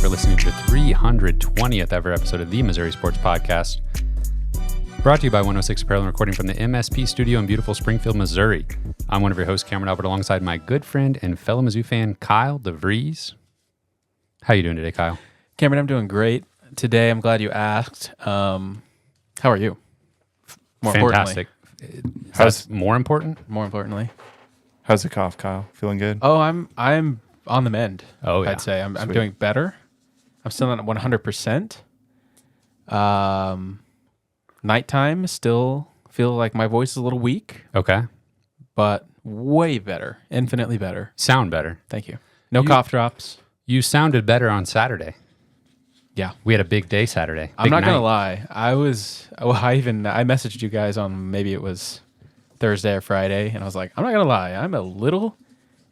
for listening to the 320th ever episode of the Missouri Sports Podcast. Brought to you by 106 Apparel and recording from the MSP studio in beautiful Springfield, Missouri. I'm one of your hosts, Cameron Albert, alongside my good friend and fellow Mizzou fan, Kyle DeVries. How you doing today, Kyle? Cameron, I'm doing great. Today, I'm glad you asked. How are you? Fantastic. How's more important? More importantly. How's the cough, Kyle? Feeling good? Oh, I'm on the mend. Oh, yeah. I'd say I'm doing better. I'm still not at 100%. Nighttime, still feel like my voice is a little weak. Okay. But way better. Infinitely better. Sound better. Thank you. No cough drops. You sounded better on Saturday. Yeah. We had a big day Saturday. I'm not going to lie. I messaged you guys on, maybe it was Thursday or Friday, and I was like, I'm not going to lie. I'm a little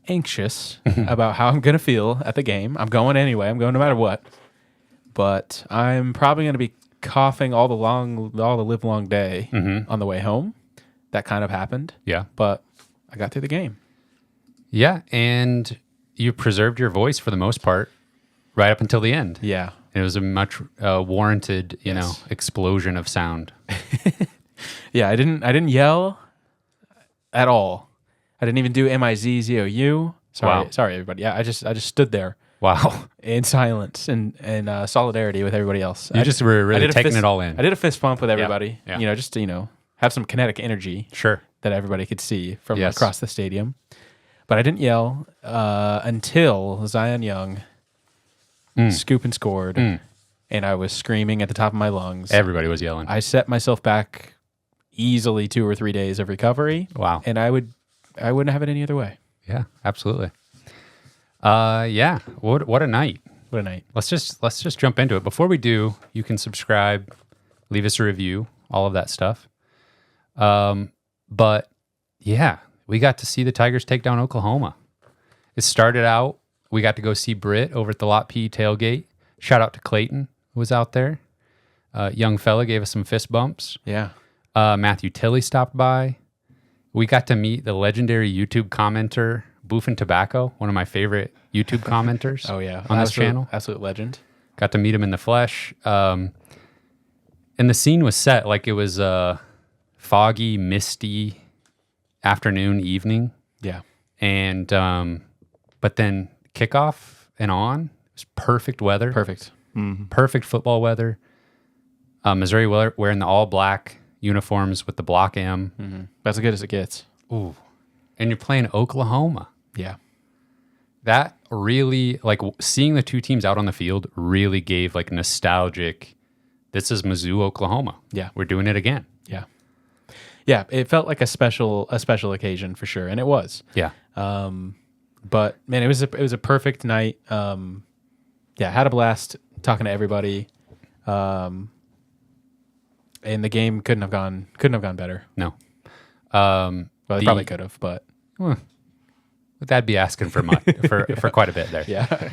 anxious about how I'm going to feel at the game. I'm going anyway. I'm going no matter what. But I'm probably going to be coughing all the live long day on the way home. That kind of happened. Yeah. But I got through the game. Yeah, and you preserved your voice for the most part right up until the end. Yeah. It was a much warranted, explosion of sound. Yeah, I didn't yell at all. I didn't even do M-I-Z-Z-O-U. Sorry, Wow. Sorry, everybody. Yeah, I just stood there. Wow. In silence and solidarity with everybody else. You just were really taking it all in. I did a fist bump with everybody, Yeah. just to, have some kinetic energy Sure. that everybody could see from Yes. across the stadium. But I didn't yell until Zion Young scoop and scored, and I was screaming at the top of my lungs. Everybody was yelling. I set myself back easily 2 or 3 days of recovery. Wow. And I wouldn't have it any other way. Yeah, absolutely. Yeah. What a night. What a night. Let's just jump into it. Before we do, you can subscribe, leave us a review, all of that stuff. But yeah, we got to see the Tigers take down Oklahoma. It started out, we got to go see Britt over at the Lot P tailgate. Shout out to Clayton, who was out there. Young fella gave us some fist bumps. Yeah. Matthew Tilley stopped by. We got to meet the legendary YouTube commenter, Boofin' Tobacco, one of my favorite YouTube commenters. Oh, yeah. On this channel. Absolute legend. Got to meet him in the flesh. And the scene was set like it was a foggy, misty afternoon, evening. Yeah. And but then kickoff and on, it was perfect weather. Perfect. Perfect football weather. Missouri wearing the all-black uniforms with the block M. That's as good as it gets. Ooh. And you're playing Oklahoma. Yeah. That really, seeing the two teams out on the field really gave nostalgic, this is Mizzou, Oklahoma. Yeah. We're doing it again. Yeah. Yeah. It felt like a special occasion for sure. And it was. Yeah. But man, it was a perfect night. Yeah. Had a blast talking to everybody. And the game couldn't have gone better. No. Well, they probably could have, but that'd be asking for much, for quite a bit there. yeah.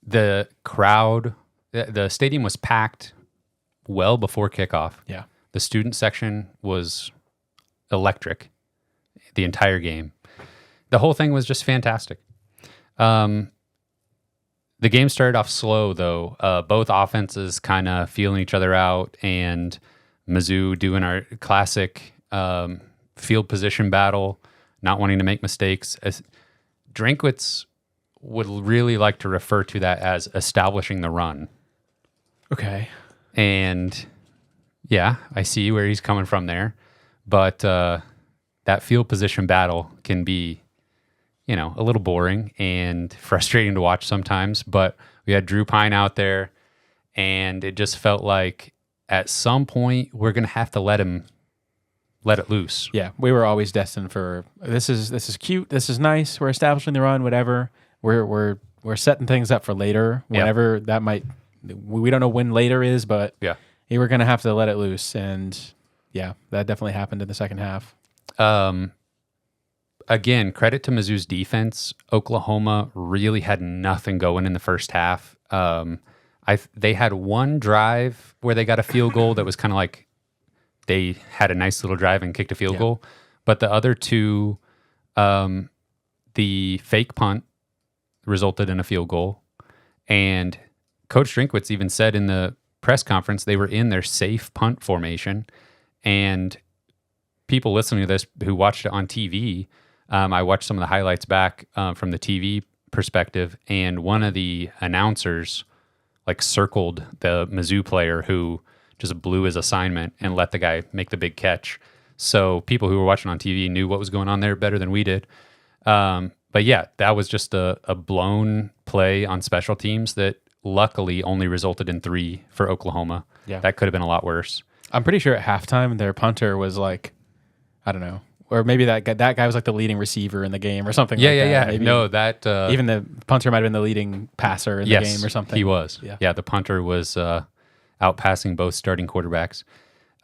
The crowd, the stadium was packed well before kickoff. Yeah. The student section was electric the entire game. The whole thing was just fantastic. The game started off slow, though. Both offenses kind of feeling each other out, and Mizzou doing our classic field position battle, not wanting to make mistakes. Drinkwitz would really like to refer to that as establishing the run. Okay. And yeah, I see where he's coming from there. But that field position battle can be, a little boring and frustrating to watch sometimes. But we had Drew Pine out there, and it just felt like at some point we're going to have to let it loose. Yeah, we were always destined for this is cute, this is nice, we're establishing the run, whatever. We're setting things up for later, whenever that might. We don't know when later is, but we were going to have to let it loose, and yeah, that definitely happened in the second half. Again, credit to Mizzou's defense. Oklahoma really had nothing going in the first half. They had one drive where they got a field goal that was kind of like they had a nice little drive and kicked a field goal. But the other two, the fake punt resulted in a field goal. And Coach Drinkwitz even said in the press conference they were in their safe punt formation. And people listening to this who watched it on TV, I watched some of the highlights back from the TV perspective, and one of the announcers like circled the Mizzou player who just blew his assignment and let the guy make the big catch. So people who were watching on TV knew what was going on there better than we did. But yeah, that was just a blown play on special teams that luckily only resulted in 3 for Oklahoma. Yeah. That could have been a lot worse. I'm pretty sure at halftime their punter was like, I don't know, or maybe that guy was like the leading receiver in the game or something. Yeah. Maybe No, that even the punter might have been the leading passer in the game or something. He was. Yeah, the punter was outpassing both starting quarterbacks.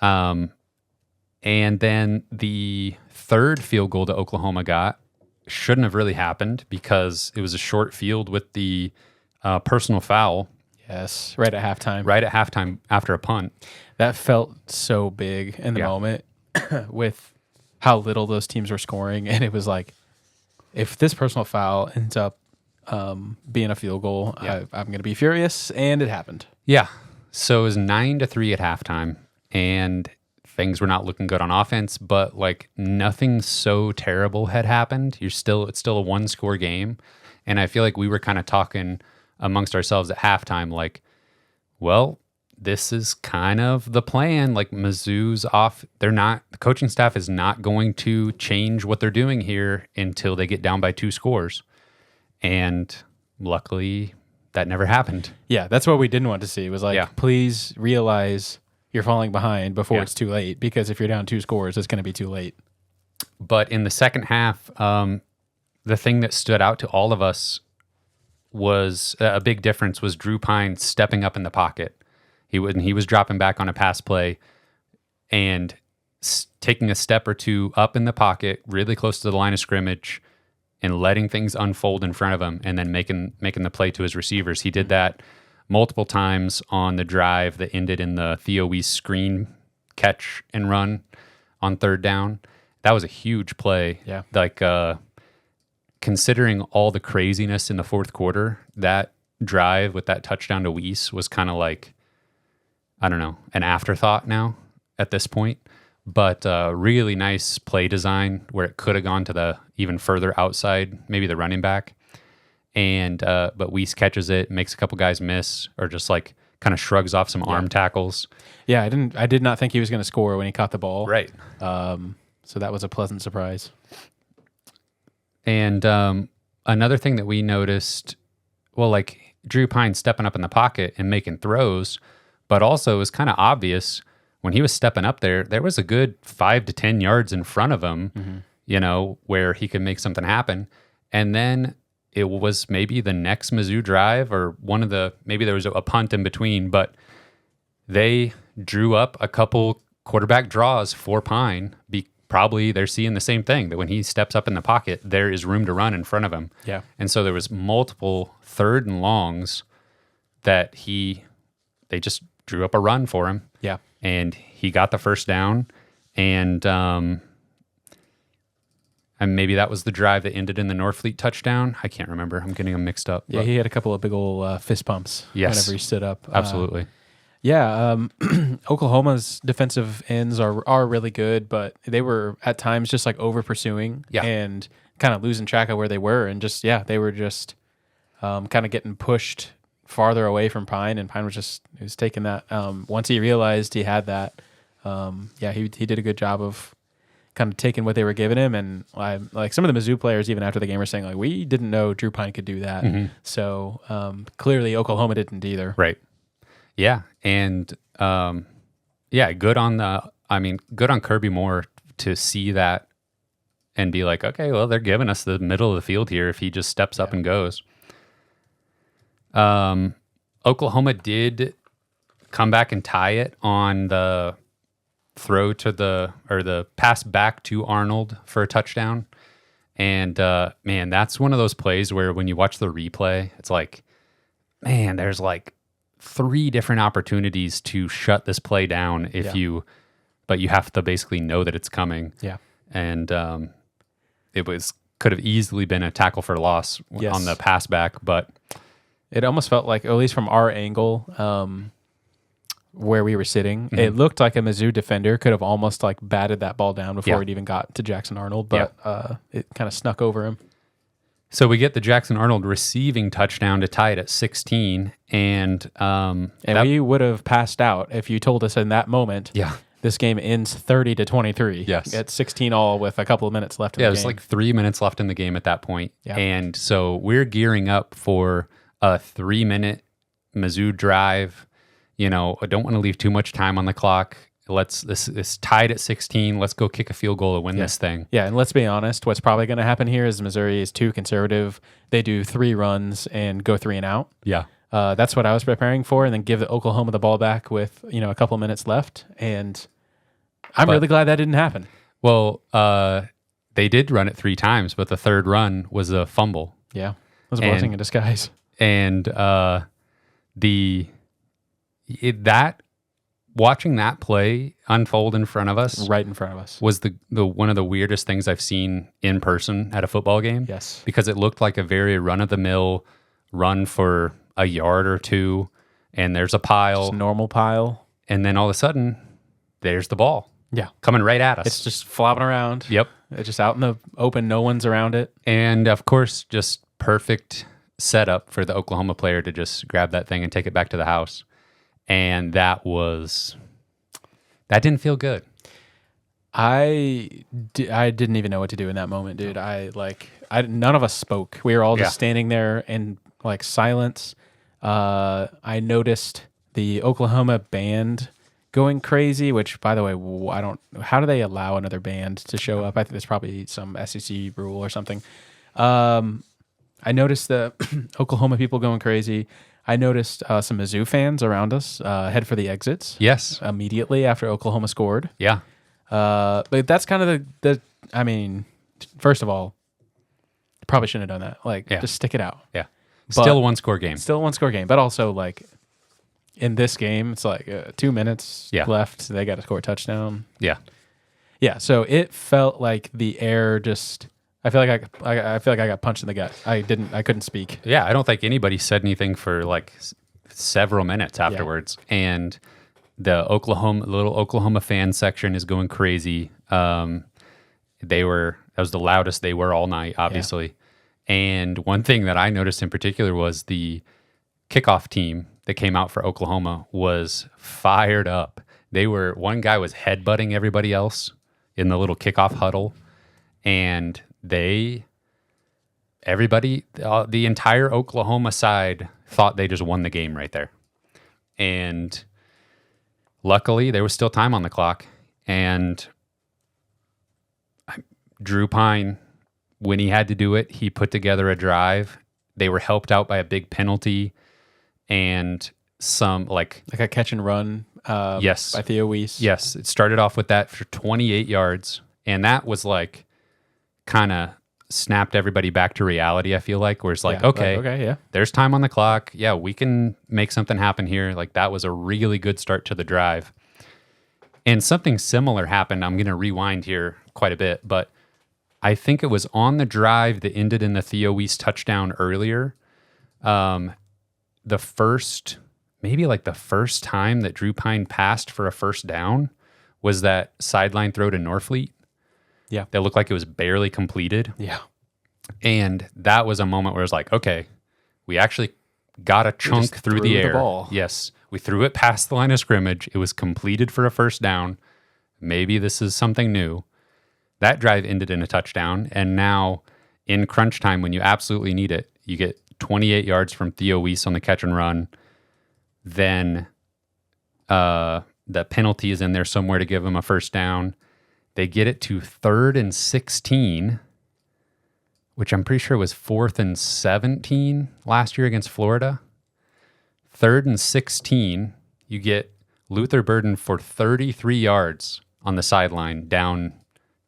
And then the third field goal that Oklahoma got shouldn't have really happened because it was a short field with the personal foul. Yes, right at halftime. Right at halftime after a punt. That felt so big in the moment with how little those teams were scoring. And it was like, if this personal foul ends up being a field goal, I'm going to be furious. And it happened. Yeah. So it was 9-3 at halftime, and things were not looking good on offense, but like nothing so terrible had happened. It's still a 1-score game. And I feel like we were kind of talking amongst ourselves at halftime, like, well, this is kind of the plan. Like Mizzou's off. The coaching staff is not going to change what they're doing here until they get down by 2 scores. And luckily that never happened. Yeah, that's what we didn't want to see. It was like, please realize you're falling behind before it's too late, because if you're down 2 scores, it's going to be too late. But in the second half, the thing that stood out to all of us was a big difference was Drew Pine stepping up in the pocket. He was dropping back on a pass play and taking a step or two up in the pocket, really close to the line of scrimmage, and letting things unfold in front of him, and then making the play to his receivers. He did that multiple times on the drive that ended in the Theo Weiss screen catch and run on 3rd down. That was a huge play. Yeah. Like, considering all the craziness in the 4th quarter, that drive with that touchdown to Weiss was kind of like, I don't know, an afterthought now at this point. But really nice play design where it could have gone to the even further outside, maybe the running back. And but Weiss catches it, makes a couple guys miss, or just like kind of shrugs off some arm tackles. Yeah, I did not think he was going to score when he caught the ball. Right. So that was a pleasant surprise. And another thing that we noticed, well, like Drew Pine stepping up in the pocket and making throws, but also it was kind of obvious when he was stepping up there was a good 5 to 10 yards in front of him, where he could make something happen. And then it was maybe the next Mizzou drive or maybe there was a punt in between, but they drew up a couple quarterback draws for Pine. Probably they're seeing the same thing, that when he steps up in the pocket, there is room to run in front of him. Yeah. And so there was multiple 3rd and longs that they just drew up a run for him. Yeah. And he got the first down, and maybe that was the drive that ended in the Norfleet touchdown. I can't remember. I'm getting them mixed up. Yeah, he had a couple of big old fist pumps whenever he stood up. Absolutely. Oklahoma's defensive ends are really good, but they were at times just like over pursuing and kind of losing track of where they were, and just they were just kind of getting pushed farther away from Pine, and Pine was taking that. Once he realized he had that, he did a good job of kind of taking what they were giving him. And like some of the Mizzou players, even after the game, were saying like, we didn't know Drew Pine could do that. Mm-hmm. So clearly Oklahoma didn't either. Right. Yeah. And good on Kirby Moore to see that and be like, okay, well, they're giving us the middle of the field here if he just steps up and goes. Oklahoma did come back and tie it on the throw to the pass back to Arnold for a touchdown. And that's one of those plays where when you watch the replay, it's like, man, there's like 3 different opportunities to shut this play down but you have to basically know that it's coming. Yeah. And could have easily been a tackle for loss on the pass back, but It almost felt like, at least from our angle, where we were sitting, it looked like a Mizzou defender could have almost like batted that ball down before it even got to Jackson Arnold, but it kind of snuck over him. So we get the Jackson Arnold receiving touchdown to tie it at 16, and we would have passed out if you told us in that moment. Yeah. This game ends 30-23. Yes. At 16 all with a couple of minutes left in the game. Yeah, it was like 3 minutes left in the game at that point. Yeah. And so we're gearing up for a 3-minute Mizzou drive. I don't want to leave too much time on the clock. This is tied at 16. Let's go kick a field goal to win this thing. Yeah, and let's be honest, what's probably going to happen here is Missouri is too conservative. They do 3 runs and go 3 and out. Yeah. That's what I was preparing for, and then give Oklahoma the ball back with a couple minutes left. And I'm really glad that didn't happen. Well, they did run it 3 times, but the third run was a fumble. Yeah, it was a blessing in disguise. And watching that play unfold in front of us, right in front of us, was the one of the weirdest things I've seen in person at a football game. Yes, because it looked like a very run-of-the-mill run for a yard or two, and there's a pile, just a normal pile, and then all of a sudden, there's the ball. Yeah, coming right at us. It's just flopping around. Yep, it's just out in the open. No one's around it, and of course, just perfect setup for the Oklahoma player to just grab that thing and take it back to the house. And that didn't feel good. I didn't even know what to do in that moment, dude. None of us spoke. We were all just standing there in like silence. I noticed the Oklahoma band going crazy, which, by the way, how do they allow another band to show up? I think there's probably some SEC rule or something. I noticed the Oklahoma people going crazy. I noticed some Mizzou fans around us head for the exits. Yes. Immediately after Oklahoma scored. Yeah. But that's kind of I mean, first of all, probably shouldn't have done that. Just stick it out. Yeah. Still a one-score game. Still a one-score game. But also, in this game, it's 2 minutes left. They got to score a touchdown. Yeah. Yeah, so it felt like the air just... I feel like I got punched in the gut. I couldn't speak. Yeah, I don't think anybody said anything for several minutes afterwards. Yeah. And the little Oklahoma fan section is going crazy. That was the loudest they were all night, obviously. Yeah. And one thing that I noticed in particular was the kickoff team that came out for Oklahoma was fired up. One guy was headbutting everybody else in the little kickoff huddle, and the entire Oklahoma side thought they just won the game right there. And luckily, there was still time on the clock. And Drew Pine, when he had to do it, he put together a drive. They were helped out by a big penalty and some like a catch and run. Yes, by Theo Weiss. Yes, it started off with that for 28 yards, and that was kind of snapped everybody back to reality. I feel like where it's okay, there's time on the clock. Yeah, we can make something happen here. That was a really good start to the drive. And something similar happened. I'm going to rewind here quite a bit, but I think it was on the drive that ended in the Theo Weiss touchdown earlier. The first time that Drew Pine passed for a first down was that sideline throw to Norfleet. Yeah. That looked like it was barely completed. Yeah. And that was a moment where it was okay, we actually got a chunk through the air. Ball. Yes. We threw it past the line of scrimmage. It was completed for a first down. Maybe this is something new. That drive ended in a touchdown. And now in crunch time, when you absolutely need it, you get 28 yards from Theo Weiss on the catch and run. Then the penalty is in there somewhere to give them a first down. They get it to 3rd and 16, which I'm pretty sure was 4th and 17 last year against Florida. 3rd and 16, you get Luther Burden for 33 yards on the sideline down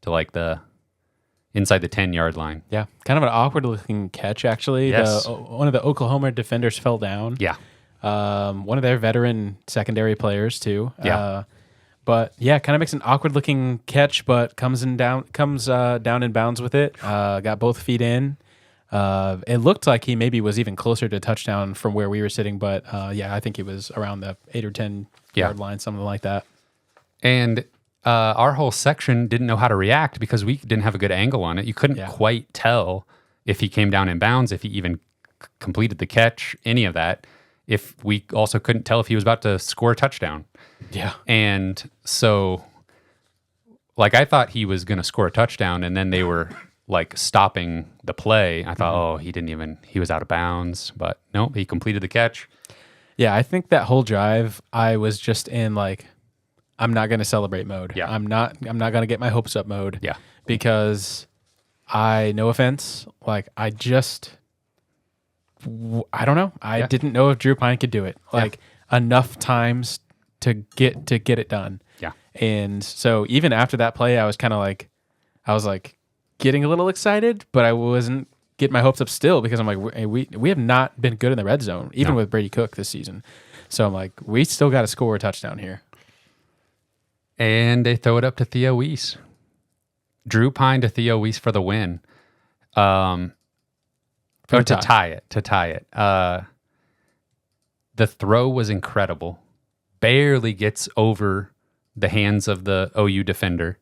to the inside the 10-yard line. Yeah, kind of an awkward-looking catch, actually. Yes. One of the Oklahoma defenders fell down. Yeah. One of their veteran secondary players, too. Yeah. But yeah, kind of makes an awkward-looking catch, but comes down in bounds with it. Got both feet in. It looked like he maybe was even closer to touchdown from where we were sitting, but I think it was around the 8 or 10 yard line, something like that. And our whole section didn't know how to react because we didn't have a good angle on it. You couldn't quite tell if he came down in bounds, if he even completed the catch, any of that. If we also couldn't tell if he was about to score a touchdown. Yeah. And so, like, I thought he was going to score a touchdown, and then they were like stopping the play. I thought, he was out of bounds, but nope, he completed the catch. Yeah, I think that whole drive, I was just in like, I'm not going to celebrate mode. Yeah. I'm not going to get my hopes up mode. Yeah. Because no offense, like I don't know. I didn't know if Drew Pine could do it like enough times to get it done. Yeah. And so even after that play, I was getting a little excited, but I wasn't getting my hopes up still because I'm like, we have not been good in the red zone, even with Brady Cook this season. So I'm like, we still got to score a touchdown here. And they throw it up to Theo Weiss. Drew Pine to Theo Weiss for the win. To tie it. The throw was incredible. Barely gets over the hands of the OU defender.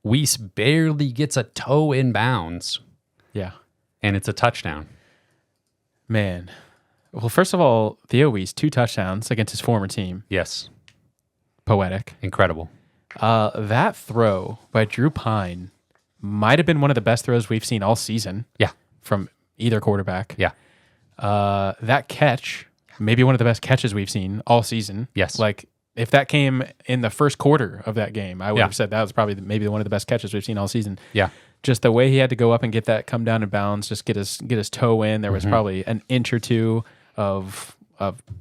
Weiss barely gets a toe in bounds. Yeah. And it's a touchdown. Man. Well, first of all, Theo Weiss, 2 touchdowns against his former team. Yes. Poetic. Incredible. That throw by Drew Pine might have been one of the best throws we've seen all season. Yeah. From either quarterback. Yeah. That catch, maybe one of the best catches we've seen all season. Yes. Like, if that came in the first quarter of that game, I would have said that was probably maybe one of the best catches we've seen all season. Yeah. Just the way he had to go up and get that come down in bounds, just get his toe in. There was probably an inch or two of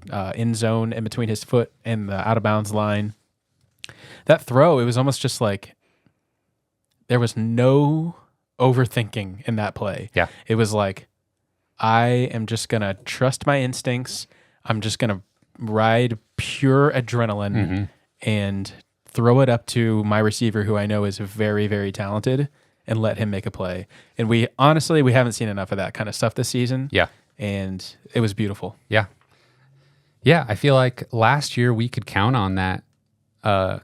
end zone in between his foot and the out of bounds line. That throw, it was almost just like there was no overthinking in that play. Yeah. It was like, I am just going to trust my instincts. I'm just going to ride pure adrenaline and throw it up to my receiver, who I know is very, very talented, and let him make a play. And we haven't seen enough of that kind of stuff this season. Yeah. And it was beautiful. Yeah. Yeah. I feel like last year we could count on that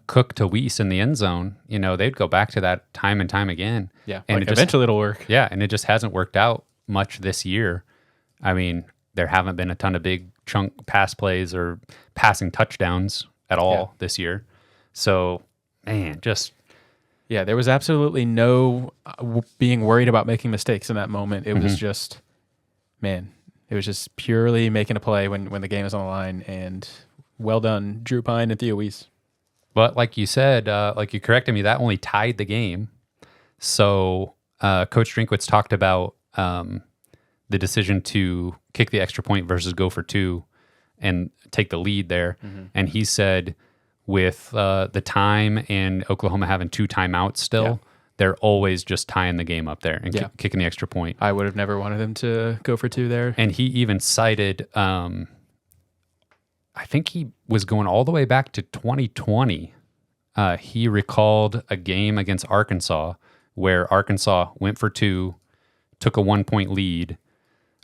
Cook to Weiss in the end zone. You know, they'd go back to that time and time again. Yeah. And like eventually it'll work. Yeah. And it just hasn't worked out much this year. I mean, there haven't been a ton of big chunk pass plays or passing touchdowns at all this year. So, man, just... Yeah, there was absolutely no being worried about making mistakes in that moment. It was just, man, it was just purely making a play when the game was on the line. And well done, Drew Pine and Theo Weiss. But like you said, like you corrected me, that only tied the game. So Coach Drinkwitz talked about the decision to kick the extra point versus go for 2 and take the lead there. And he said with the time and Oklahoma having 2 timeouts still, they're always just tying the game up there and kicking the extra point. I would have never wanted them to go for 2 there. And he even cited, I think he was going all the way back to 2020. He recalled a game against Arkansas where Arkansas went for 2, took a 1-point lead.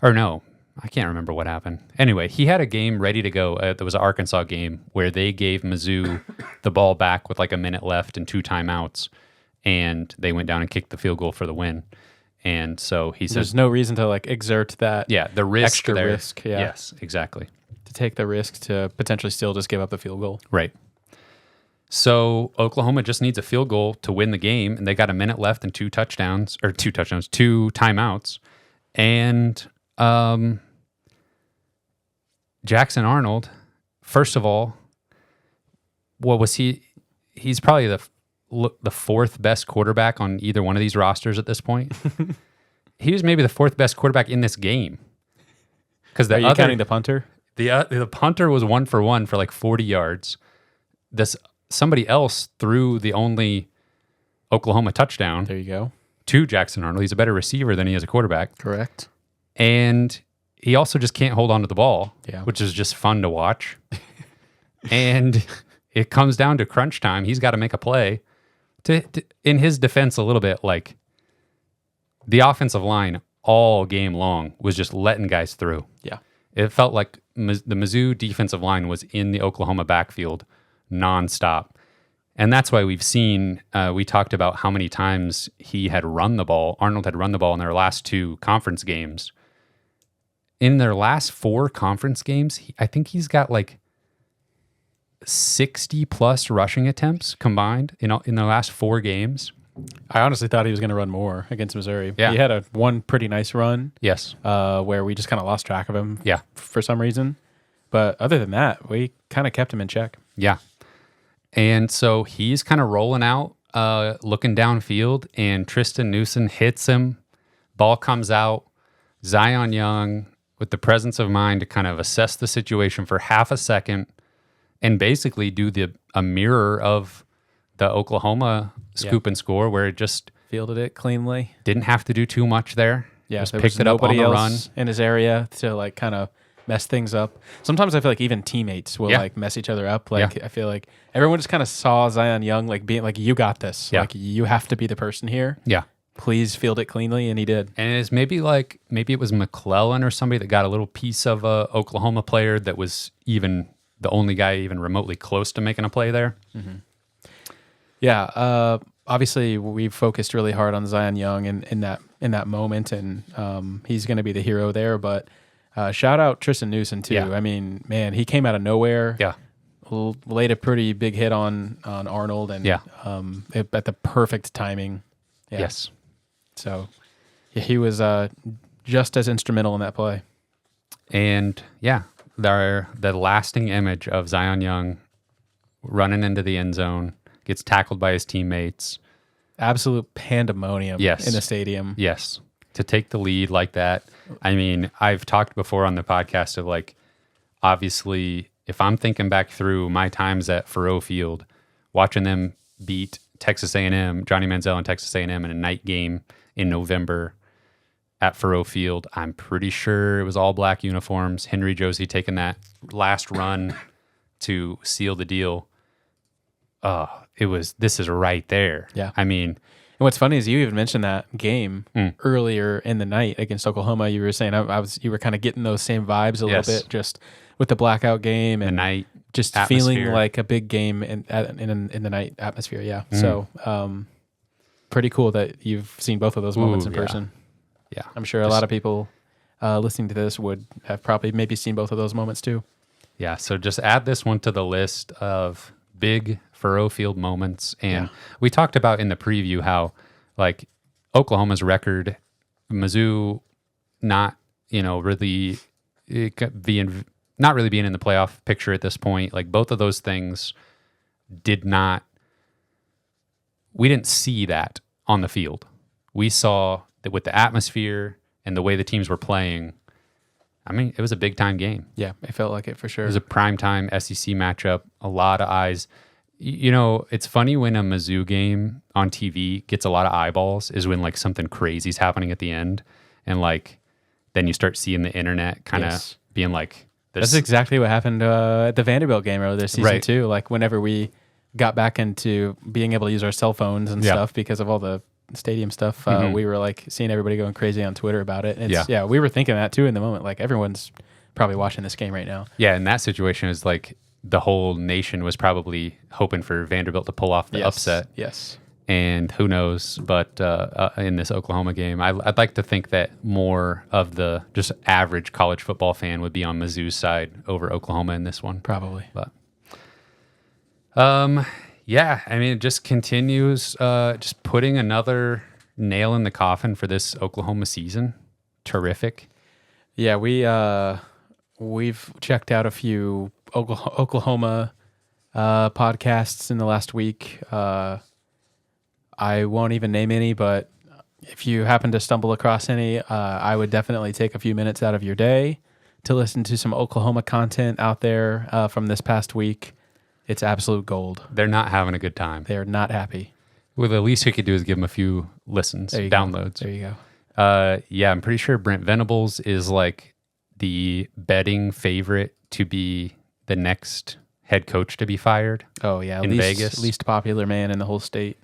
Or no, I can't remember what happened. Anyway, he had a game ready to go. There was an Arkansas game where they gave Mizzou the ball back with like a minute left and 2 timeouts, and they went down and kicked the field goal for the win. And so he says, there's no reason to like exert that. Yeah, the risk extra there. risk. Yeah. Yes, exactly. To take the risk to potentially still just give up the field goal. Right. So Oklahoma just needs a field goal to win the game, and they got a minute left and 2 timeouts. And Jackson Arnold, first of all, what was he? He's probably the 4th best quarterback on either one of these rosters at this point. He was maybe the 4th best quarterback in this game. Because Are you counting the punter? The punter was 1 for 1 for like 40 yards. Somebody else threw the only Oklahoma touchdown. There you go. To Jackson Arnold. He's a better receiver than he is a quarterback. Correct. And he also just can't hold on to the ball, which is just fun to watch. And it comes down to crunch time. He's got to make a play. In his defense, a little bit, like the offensive line all game long was just letting guys through. Yeah. It felt like the Mizzou defensive line was in the Oklahoma backfield nonstop. And that's why we've seen, we talked about how many times he had run the ball. Arnold had run the ball in their last 2 conference games. In their last 4 conference games, I think he's got like 60 plus rushing attempts combined in the last 4 games. I honestly thought he was going to run more against Missouri. Yeah. He had one pretty nice run. Yes. Where we just kind of lost track of him. Yeah. For some reason. But other than that, we kind of kept him in check. Yeah. And so he's kind of rolling out, looking downfield, and Tristan Newsom hits him. Ball comes out. Zion Young, with the presence of mind to kind of assess the situation for half a second and basically do a mirror of the Oklahoma scoop and score, where it just fielded it cleanly. Didn't have to do too much there. Yeah, just there picked was it up on nobody the else run in his area to like kind of mess things up. Sometimes I feel like even teammates will Yeah. like mess each other up. Like I feel like everyone just kind of saw Zion Young like being like, you got this. Yeah. Like you have to be the person here. Yeah. Please field it cleanly, and he did. And it's maybe it was McClellan or somebody that got a little piece of a Oklahoma player that was even the only guy even remotely close to making a play there. Mm-hmm. Yeah. Obviously, we focused really hard on Zion Young in that moment, and he's going to be the hero there. But shout out Tristan Newsom too. Yeah. I mean, man, he came out of nowhere. Yeah. Laid a pretty big hit on Arnold, and at the perfect timing. Yeah. Yes. So he was just as instrumental in that play. And the lasting image of Zion Young running into the end zone, gets tackled by his teammates. Absolute pandemonium Yes. in the stadium. Yes. To take the lead like that. I mean, I've talked before on the podcast of like, obviously, if I'm thinking back through my times at Faurot Field, watching them beat Texas A&M, Johnny Manziel and Texas A&M in a night game in November at Faurot Field, I'm pretty sure it was all black uniforms. Henry Josie taking that last run to seal the deal. This is right there. Yeah. I mean, And what's funny is you even mentioned that game earlier in the night against Oklahoma. You were saying you were kind of getting those same vibes a Yes. little bit, just with the blackout game and the night just atmosphere. feeling like a big game in the night atmosphere. Yeah. So pretty cool that you've seen both of those moments in yeah. person. Yeah. I'm sure a lot of people listening to this would have probably maybe seen both of those moments too. Yeah, so just add this one to the list of big Faurot Field moments. And we talked about in the preview how, like, Oklahoma's record, Mizzou not, really not really being in the playoff picture at this point. Like, both of those things we didn't see that on the field. We saw that with the atmosphere and the way the teams were playing, I mean, it was a big-time game. Yeah, it felt like it for sure. It was a primetime SEC matchup, a lot of eyes. It's funny when a Mizzou game on TV gets a lot of eyeballs is when, like, something crazy's happening at the end. And, like, then you start seeing the internet kind of being like... That's exactly what happened at the Vanderbilt game earlier this season, Right. too. Like, whenever we got back into being able to use our cell phones and stuff because of all the stadium stuff, we were, like, seeing everybody going crazy on Twitter about it. And we were thinking that, too, in the moment. Like, everyone's probably watching this game right now. Yeah, in that situation, is like the whole nation was probably hoping for Vanderbilt to pull off the upset. Yes. And who knows? But in this Oklahoma game, I'd like to think that more of the just average college football fan would be on Mizzou's side over Oklahoma in this one. Probably. But yeah, I mean, it just continues just putting another nail in the coffin for this Oklahoma season. Terrific. Yeah, we've checked out a few Oklahoma podcasts in the last week. I won't even name any, but if you happen to stumble across any, I would definitely take a few minutes out of your day to listen to some Oklahoma content out there from this past week. It's absolute gold. They're not having a good time. They're not happy. Well, the least you could do is give them a few listens, downloads. There you go. Yeah, I'm pretty sure Brent Venables is like the betting favorite to be the next head coach to be fired. Oh, yeah. In Vegas. Least popular man in the whole state.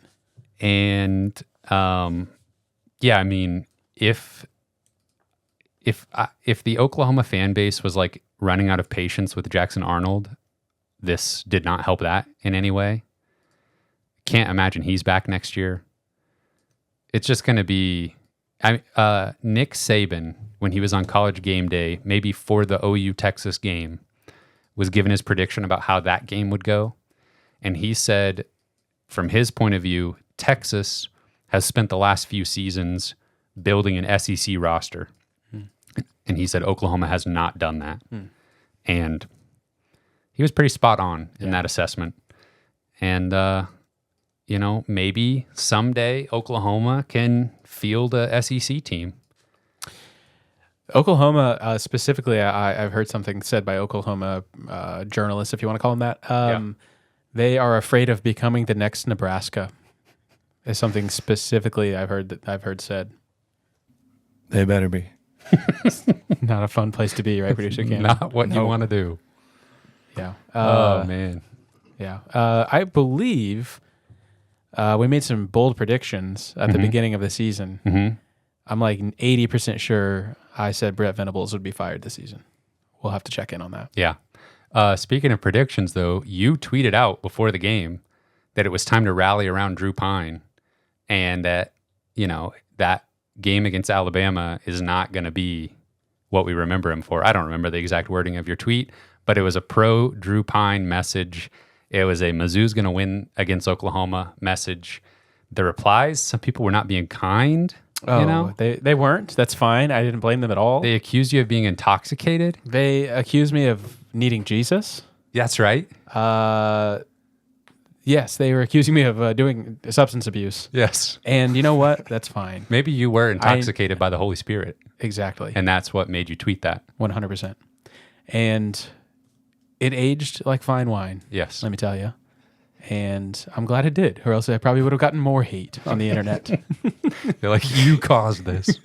And yeah, I mean, if if the Oklahoma fan base was like running out of patience with Jackson Arnold, this did not help that in any way. Can't imagine he's back next year. It's just going to be Nick Saban, when he was on College Game Day, maybe for the OU Texas game, was given his prediction about how that game would go. And he said, from his point of view, Texas has spent the last few seasons building an SEC roster. And he said Oklahoma has not done that. And he was pretty spot on in that assessment. And, maybe someday Oklahoma can field a SEC team. Oklahoma, specifically, I've heard something said by Oklahoma journalists, if you want to call them that. They are afraid of becoming the next Nebraska. Is something specifically I've heard said. They better be. Not a fun place to be, right, producer Cam? Not what you want to do. Yeah. Oh man. Yeah. I believe we made some bold predictions at the beginning of the season. I'm like 80% sure I said Brett Venables would be fired this season. We'll have to check in on that. Yeah. Speaking of predictions, though, you tweeted out before the game that it was time to rally around Drew Pine, and that that game against Alabama is not going to be what we remember him for. I don't remember the exact wording of your tweet, but it was a pro Drew Pine message. It was a Mizzou's going to win against Oklahoma message. The replies, some people were not being kind. They weren't. That's fine. I didn't blame them at all. They accused you of being intoxicated. They accused me of needing Jesus. That's right. Yes, they were accusing me of doing substance abuse. Yes. And you know what? That's fine. Maybe you were intoxicated by the Holy Spirit. Exactly. And that's what made you tweet that. 100%. And it aged like fine wine. Yes. Let me tell you. And I'm glad it did, or else I probably would have gotten more hate on the internet. They're like, you caused this.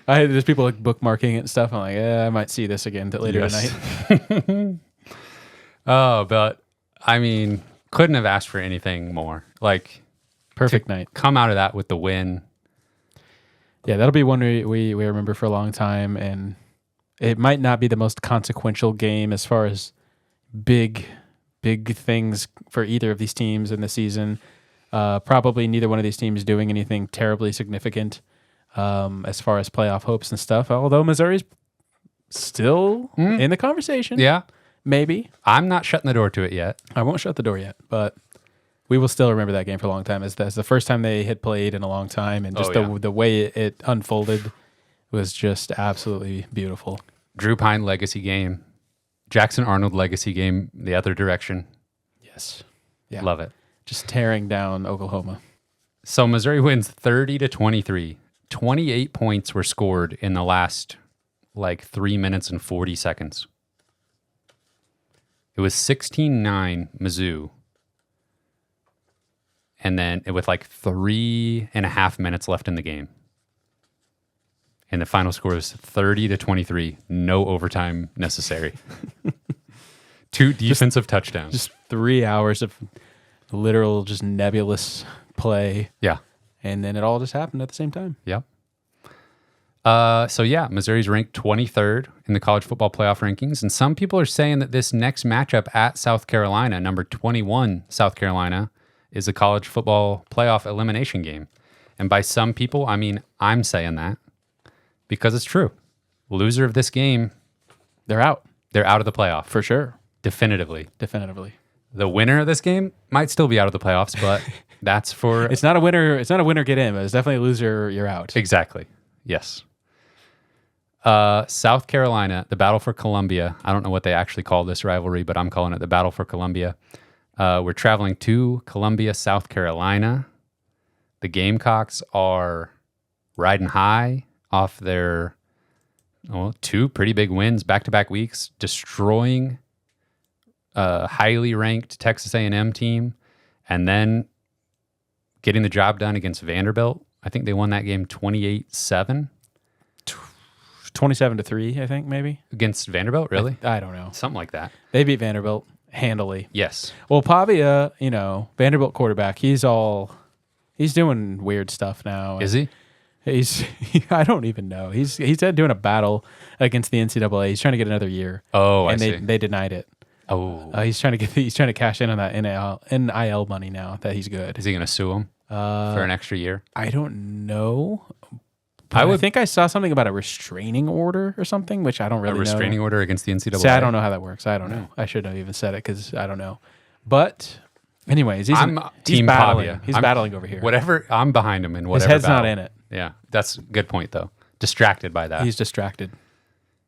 There's people like bookmarking it and stuff. I'm like, I might see this again later tonight. Oh, but I mean, couldn't have asked for anything more. Like, perfect night. Come out of that with the win. Yeah, that'll be one we remember for a long time. And it might not be the most consequential game as far as big things for either of these teams in the season. Probably neither one of these teams doing anything terribly significant as far as playoff hopes and stuff. Although Missouri's still in the conversation. Yeah. Maybe. I'm not shutting the door to it yet. I won't shut the door yet, but we will still remember that game for a long time. That's the first time they had played in a long time, and just the way it unfolded was just absolutely beautiful. Drew Pine legacy game. Jackson Arnold legacy game the other direction. Yes. Yeah. Love it. Just tearing down Oklahoma. So Missouri wins 30-23. 28 points were scored in the last 3 minutes and 40 seconds. It was 16-9 Mizzou. And then with 3.5 minutes left in the game. And the final score was 30-23. No overtime necessary. 2 defensive touchdowns. Just 3 hours of literal, just nebulous play. Yeah. And then it all just happened at the same time. Yep. Missouri's ranked 23rd in the college football playoff rankings. And some people are saying that this next matchup at South Carolina, number 21 South Carolina, is a college football playoff elimination game. And by some people, I mean, I'm saying that. Because it's true. Loser of this game, they're out. They're out of the playoff. For sure. Definitively. The winner of this game might still be out of the playoffs, but that's for... It's not a winner get in, but it's definitely a loser, you're out. Exactly. Yes. South Carolina, the Battle for Columbia. I don't know what they actually call this rivalry, but I'm calling it the Battle for Columbia. We're traveling to Columbia, South Carolina. The Gamecocks are riding high off their 2 pretty big wins back-to-back weeks, destroying a highly ranked Texas A&M team, and then getting the job done against Vanderbilt. I think they won that game 28-7. 27-3, I think, maybe. Against Vanderbilt, really? I don't know. Something like that. They beat Vanderbilt handily. Yes. Well, Pavia, Vanderbilt quarterback, he's doing weird stuff now. Is he? I don't even know. He's doing a battle against the NCAA. He's trying to get another year. Oh, and I see. they denied it. Oh, He's trying to cash in on that NIL money now that he's good. is he going to sue him for an extra year? I don't know. I think I saw something about a restraining order or something, which I don't really know. A restraining order against the NCAA? See, I don't know how that works. I don't know. I shouldn't have even said it because I don't know. But anyways, he's Team battling. Pavia. He's battling over here. Whatever, I'm behind him in whatever His head's battle. not in it. Yeah, that's a good point, though. Distracted by that. He's distracted.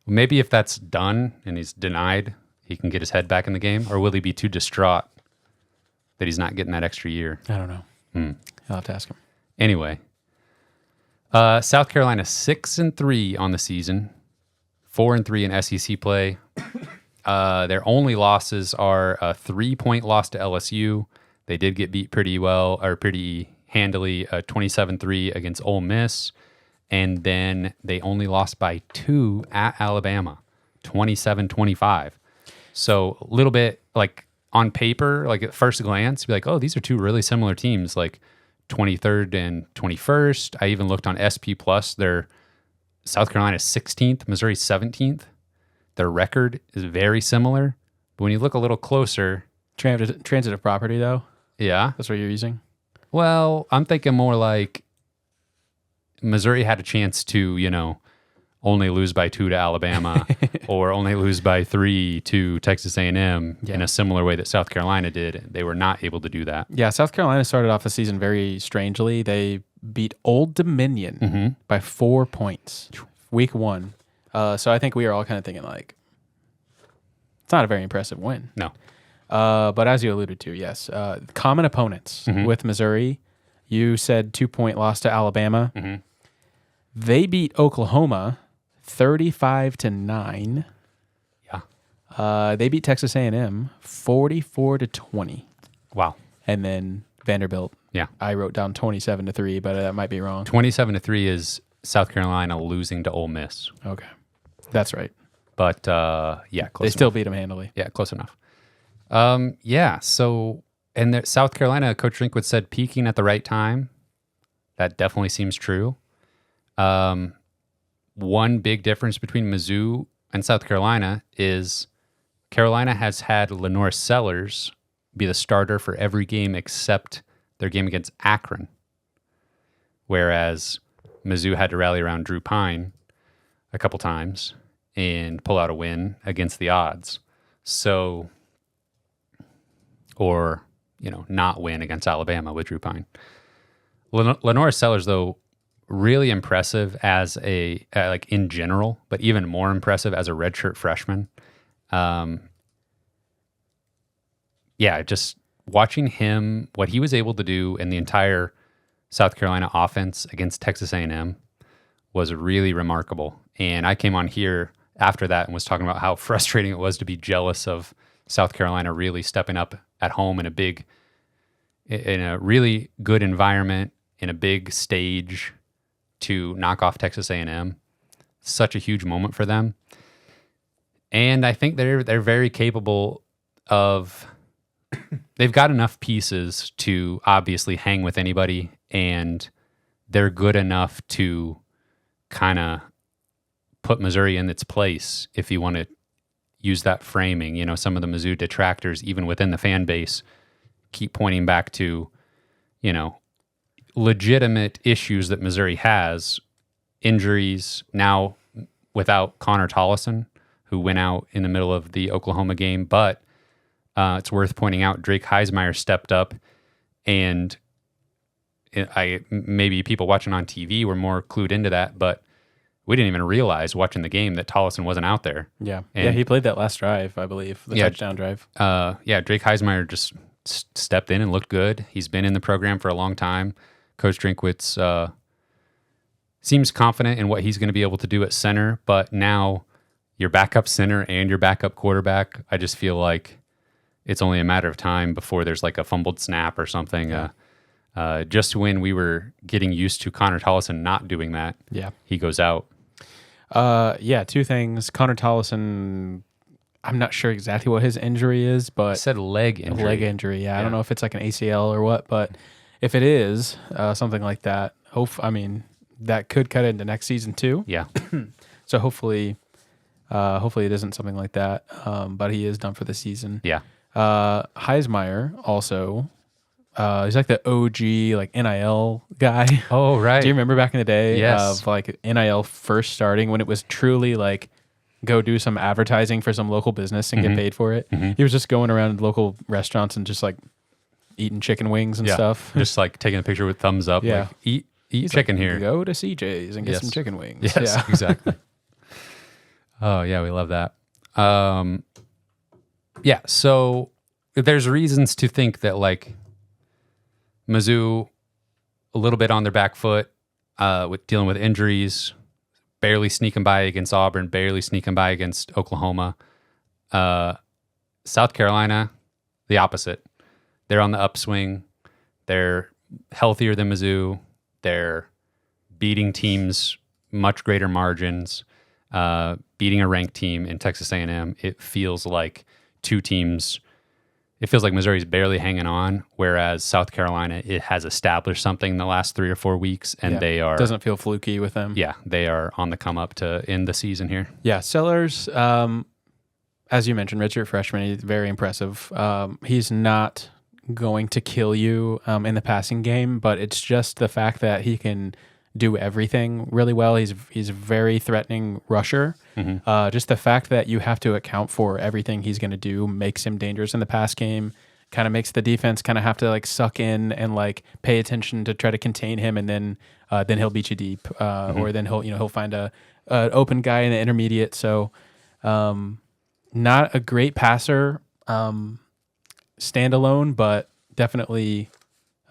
Maybe if that's done and he's denied, he can get his head back in the game, or will he be too distraught that he's not getting that extra year? I don't know. I'll have to ask him. Anyway, South Carolina 6-3 on the season, 4-3 in SEC play. Their only losses are a 3-point loss to LSU. They did get beat pretty handily, 27-3 against Ole Miss. And then they only lost by 2 at Alabama, 27-25. So a little bit like on paper, like at first glance, be like, oh, these are two really similar teams, like 23rd and 21st. I even looked on SP Plus. They're South Carolina 16th, Missouri 17th. Their record is very similar. But when you look a little closer. Transitive property, though? Yeah. That's what you're using? Well, I'm thinking more like Missouri had a chance to, only lose by 2 to Alabama or only lose by 3 to Texas A&M in a similar way that South Carolina did. They were not able to do that. Yeah, South Carolina started off the season very strangely. They beat Old Dominion by 4 points week 1. So I think we are all kind of thinking like, it's not a very impressive win. No. But as you alluded to, yes. Common opponents with Missouri. You said 2-point loss to Alabama. They beat Oklahoma 35-9. Yeah. They beat Texas A&M 44-20. Wow. And then Vanderbilt. Yeah. I wrote down 27-3, but that might be wrong. 27-3 is South Carolina losing to Ole Miss. Okay. That's right. But yeah, close They still beat them handily. Yeah, close enough. Yeah, so and South Carolina, Coach Drinkwood said peaking at the right time. That definitely seems true. One big difference between Mizzou and South Carolina is Carolina has had Lenore Sellers be the starter for every game except their game against Akron, whereas Mizzou had to rally around Drew Pine a couple times and pull out a win against the odds. So, or, not win against Alabama with Drew Pine. Lenore Sellers, though, really impressive as in general, but even more impressive as a redshirt freshman. Just watching him, what he was able to do in the entire South Carolina offense against Texas A&M was really remarkable. And I came on here after that and was talking about how frustrating it was to be jealous of South Carolina really stepping up at home in a really good environment, in a big stage to knock off Texas A&M. Such a huge moment for them. And I think they're very capable of, they've got enough pieces to obviously hang with anybody, and they're good enough to kind of put Missouri in its place, if you want to use that framing. Some of the Mizzou detractors, even within the fan base, keep pointing back to, legitimate issues that Missouri has, injuries now without Connor Tollison, who went out in the middle of the Oklahoma game. But it's worth pointing out Drake Heismeyer stepped up, and maybe people watching on TV were more clued into that, but we didn't even realize watching the game that Tollison wasn't out there. Yeah. He played that last drive, I believe, the touchdown drive. Drake Heismeyer just stepped in and looked good. He's been in the program for a long time. Coach Drinkwitz seems confident in what he's going to be able to do at center, but now your backup center and your backup quarterback, I just feel like it's only a matter of time before there's like a fumbled snap or something. Yeah. Just when we were getting used to Connor Tollison not doing that, he goes out. Two things. Connor Tollison, I'm not sure exactly what his injury is, but... I said leg injury. Leg injury, yeah. I don't know if it's like an ACL or what, but if it is something like that, that could cut into next season too. Yeah. So hopefully it isn't something like that. But he is done for the season. Yeah. Heismeyer also, he's like the OG like NIL guy. Oh, right. Do you remember back in the day Yes. of like NIL first starting when it was truly like go do some advertising for some local business and get paid for it? He was just going around local restaurants and just like eating chicken wings and stuff. Just like taking a picture with thumbs up. Yeah. Like, eat He's chicken like, here. Go to CJ's and get Yes. some chicken wings. Yes, Yeah. exactly. Oh, yeah, we love that. Yeah, so there's reasons to think that, like, Mizzou, a little bit on their back foot with dealing with injuries, barely sneaking by against Auburn, barely sneaking by against Oklahoma. South Carolina, the opposite. They're on the upswing. They're healthier than Mizzou. They're beating teams much greater margins, beating a ranked team in Texas A&M. It feels like two teams. It feels like Missouri's barely hanging on, whereas South Carolina, it has established something in the last 3 or 4 weeks, and they are... Doesn't feel fluky with them. Yeah, they are on the come up to end the season here. Yeah, Sellers, as you mentioned, redshirt freshman, he's very impressive. He's not going to kill you in the passing game, but it's just the fact that he can do everything really well. He's a very threatening rusher. Just the fact that you have to account for everything he's going to do makes him dangerous in the pass game. Kind of makes the defense kind of have to like suck in and like pay attention to try to contain him, and then he'll beat you deep, or then he'll find a open guy in the intermediate. So not a great passer standalone, but definitely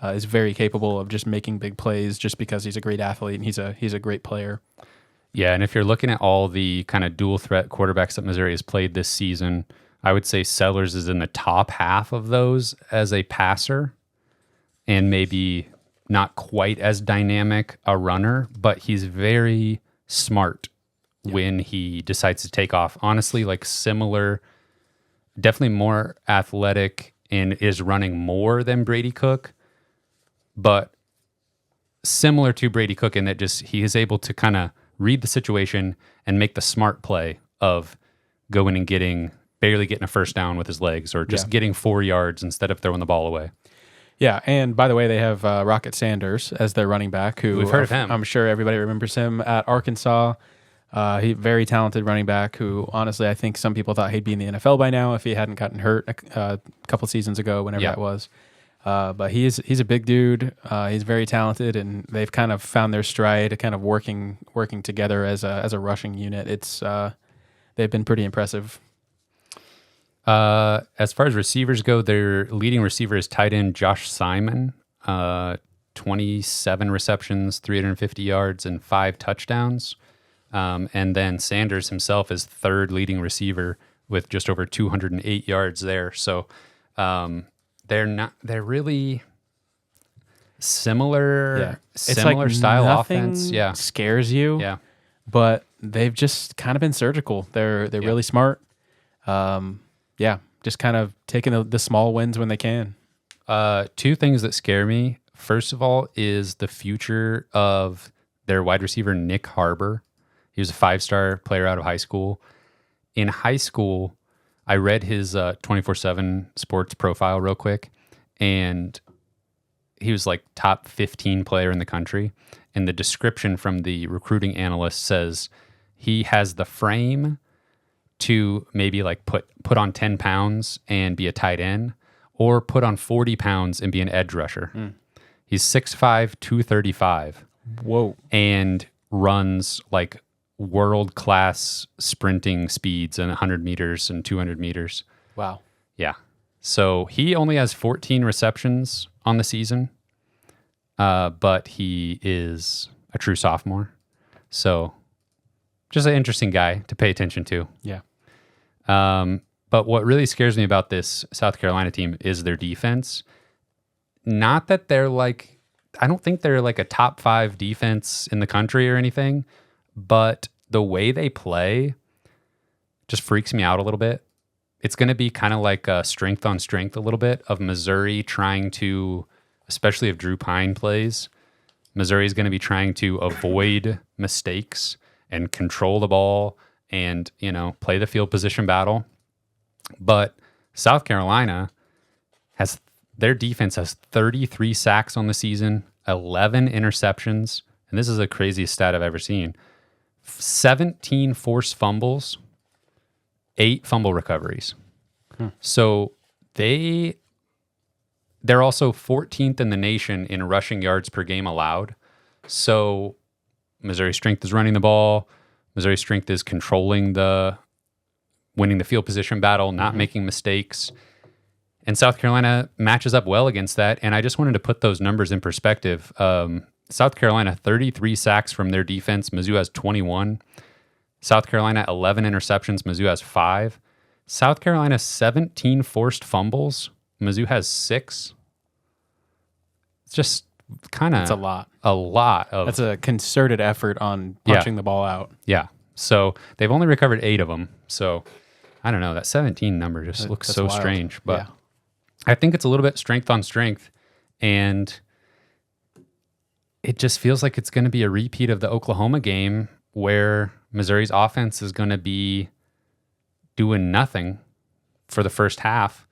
is very capable of just making big plays just because he's a great athlete and he's a great player. Yeah, and if you're looking at all the kind of dual threat quarterbacks that Missouri has played this season, I would say Sellers is in the top half of those as a passer, and maybe not quite as dynamic a runner, but he's very smart when he decides to take off. Honestly, like similar, definitely more athletic and is running more than Brady Cook, but similar to Brady Cook in that just he is able to kind of read the situation and make the smart play of going and barely getting a first down with his legs, or just getting 4 yards instead of throwing the ball away. Yeah, and by the way, they have Rocket Sanders as their running back, who We've heard of him. I'm sure everybody remembers him at Arkansas. He very talented running back who, honestly, I think some people thought he'd be in the NFL by now if he hadn't gotten hurt a couple seasons ago, whenever that was. But he's a big dude. He's very talented, and they've kind of found their stride, kind of working together as a rushing unit. They've been pretty impressive. As far as receivers go, their leading receiver is tight end Josh Simon, 27 receptions, 350 yards, and 5 touchdowns. And then Sanders himself is third leading receiver with just over 208 yards there. So they're really similar like style nothing offense. Yeah. scares you. Yeah. But they've just kind of been surgical. They're really smart. Just kind of taking the small wins when they can. 2 things that scare me. First of all is the future of their wide receiver, Nick Harbor. He was a 5-star player out of high school. In high school, I read his 24/7 sports profile real quick, and he was like top 15 player in the country. And the description from the recruiting analyst says he has the frame to maybe like put on 10 pounds and be a tight end, or put on 40 pounds and be an edge rusher. He's 6'5", 235. Whoa. And runs like world-class sprinting speeds in 100 meters and 200 meters. Wow. Yeah. So he only has 14 receptions on the season, but he is a true sophomore. So just an interesting guy to pay attention to. Yeah. But what really scares me about this South Carolina team is their defense. Not that they're like, I don't think they're like a top 5 defense in the country or anything, but the way they play just freaks me out a little bit. It's going to be kind of like a strength on strength a little bit of Missouri trying to, especially if Drew Pine plays, Missouri is going to be trying to avoid mistakes and control the ball and, play the field position battle. But South Carolina their defense has 33 sacks on the season, 11 interceptions, and this is the craziest stat I've ever seen. 17 forced fumbles, 8 fumble recoveries. So they're also 14th in the nation in rushing yards per game allowed. So Missouri's strength is running the ball. Missouri's strength is winning the field position battle, not making mistakes. And South Carolina matches up well against that. And I just wanted to put those numbers in perspective. South Carolina, 33 sacks from their defense. Mizzou has 21. South Carolina, 11 interceptions. Mizzou has 5. South Carolina, 17 forced fumbles. Mizzou has 6. It's just kind of... It's a lot. A lot of... That's a concerted effort on punching the ball out. Yeah. So they've only recovered 8 of them. So I don't know. That 17 number just looks so wild. Strange. But I think it's a little bit strength on strength. And it just feels like it's going to be a repeat of the Oklahoma game where Missouri's offense is going to be doing nothing for the first half.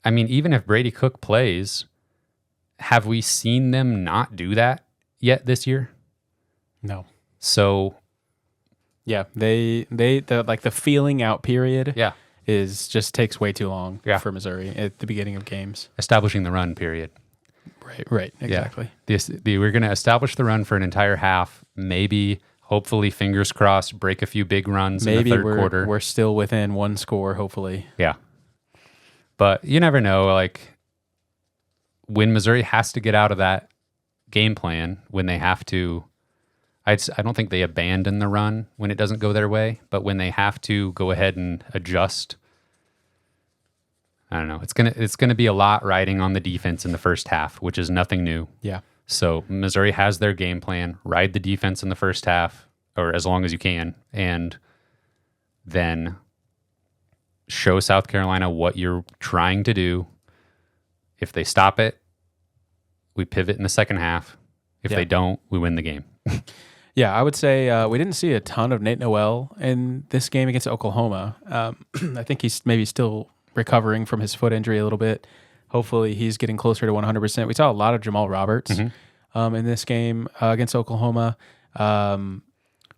I mean, even if Brady Cook plays, have we seen them not do that yet this year? No. So, yeah, the feeling out period just takes way too long for Missouri at the beginning of games. Establishing the run period. Right, exactly. Yeah. We're going to establish the run for an entire half, maybe, hopefully, fingers crossed, break a few big runs in the third quarter. We're still within one score, hopefully. Yeah. But you never know, like, when Missouri has to get out of that game plan, when they have to, I don't think they abandon the run when it doesn't go their way, but when they have to go ahead and adjust, I don't know. It's gonna be a lot riding on the defense in the first half, which is nothing new. Yeah. So Missouri has their game plan, ride the defense in the first half, or as long as you can, and then show South Carolina what you're trying to do. If they stop it, we pivot in the second half. If they don't, we win the game. Yeah, I would say we didn't see a ton of Nate Noel in this game against Oklahoma. I think he's maybe still recovering from his foot injury a little bit. Hopefully he's getting closer to 100%. We saw a lot of Jamal Roberts in this game against Oklahoma.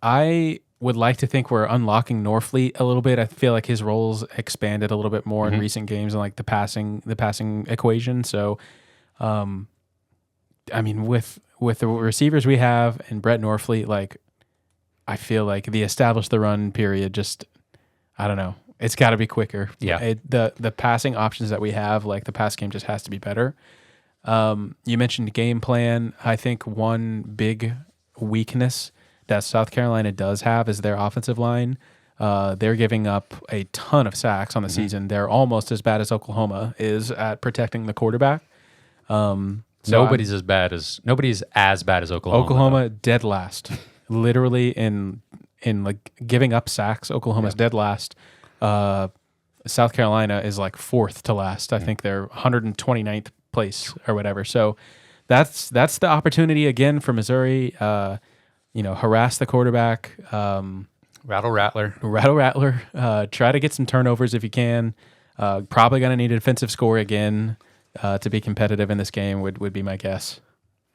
I would like to think we're unlocking Norfleet a little bit. I feel like his role's expanded a little bit more in recent games and like the passing equation. So, I mean, with the receivers we have and Brett Norfleet, like, I feel like the establish the run period just, I don't know. It's got to be quicker. Yeah. The passing options that we have, like the pass game just has to be better. You mentioned game plan. I think one big weakness that South Carolina does have is their offensive line. They're giving up a ton of sacks on the season. They're almost as bad as Oklahoma is at protecting the quarterback. Nobody's as bad as Oklahoma. Oklahoma dead last, literally in like giving up sacks. Oklahoma's dead last. South Carolina is like 4th to last. I think they're 129th place or whatever. So that's the opportunity again for Missouri. Harass the quarterback. Rattle Rattler. Try to get some turnovers if you can. Probably going to need a defensive score again to be competitive in this game would be my guess.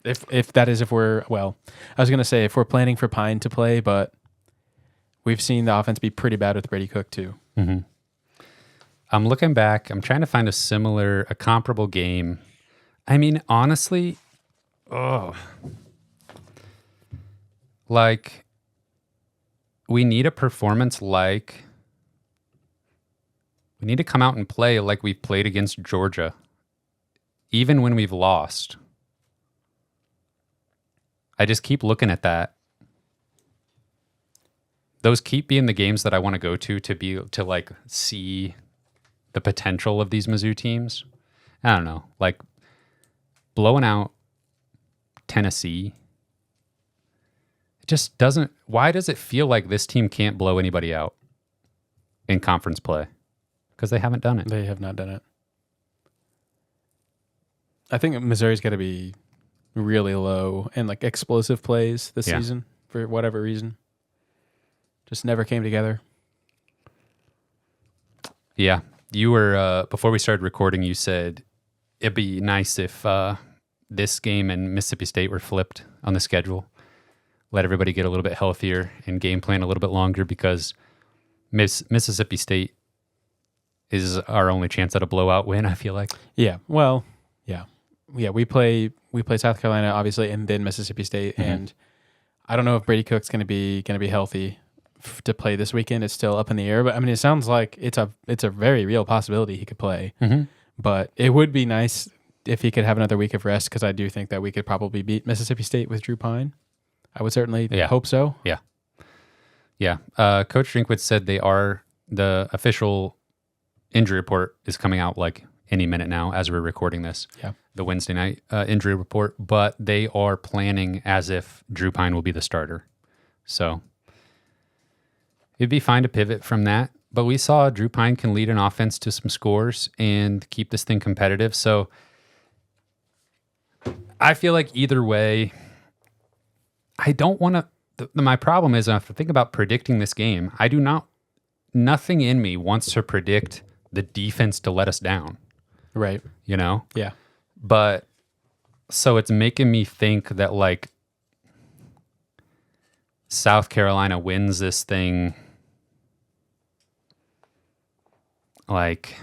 If we're planning for Pine to play, but we've seen the offense be pretty bad with Brady Cook too. Mm-hmm. I'm looking back. I'm trying to find a comparable game. I mean, honestly, like, we need a performance like, we need to come out and play like we've played against Georgia, even when we've lost. I just keep looking at that. Those keep being the games that I want to go to like see the potential of these Mizzou teams. I don't know, like blowing out Tennessee. It just doesn't. Why does it feel like this team can't blow anybody out in conference play? Because they haven't done it. They have not done it. I think Missouri's got to be really low and like explosive plays this Yeah. season for whatever reason. Just never came together. Yeah. You were, before we started recording, you said it'd be nice if this game and Mississippi State were flipped on the schedule. Let everybody get a little bit healthier and game plan a little bit longer, because Mississippi State is our only chance at a blowout win, I feel like. Yeah. Well, yeah. Yeah, we play South Carolina obviously and then Mississippi State, and I don't know if Brady Cook's going to be healthy to play this weekend. It's still up in the air, but I mean it sounds like it's a very real possibility he could play. But it would be nice if he could have another week of rest, because I do think that we could probably beat Mississippi State with Drew Pine. I would certainly hope so. Yeah. Yeah. Coach Drinkwitz said the official injury report is coming out like any minute now as we're recording this. Yeah. The Wednesday night injury report, but they are planning as if Drew Pine will be the starter. So it'd be fine to pivot from that. But we saw Drew Pine can lead an offense to some scores and keep this thing competitive. So I feel like either way, I don't want to. My problem is, if I think about predicting this game, nothing in me wants to predict the defense to let us down. Right. You know? Yeah. But so it's making me think that like South Carolina wins this thing like,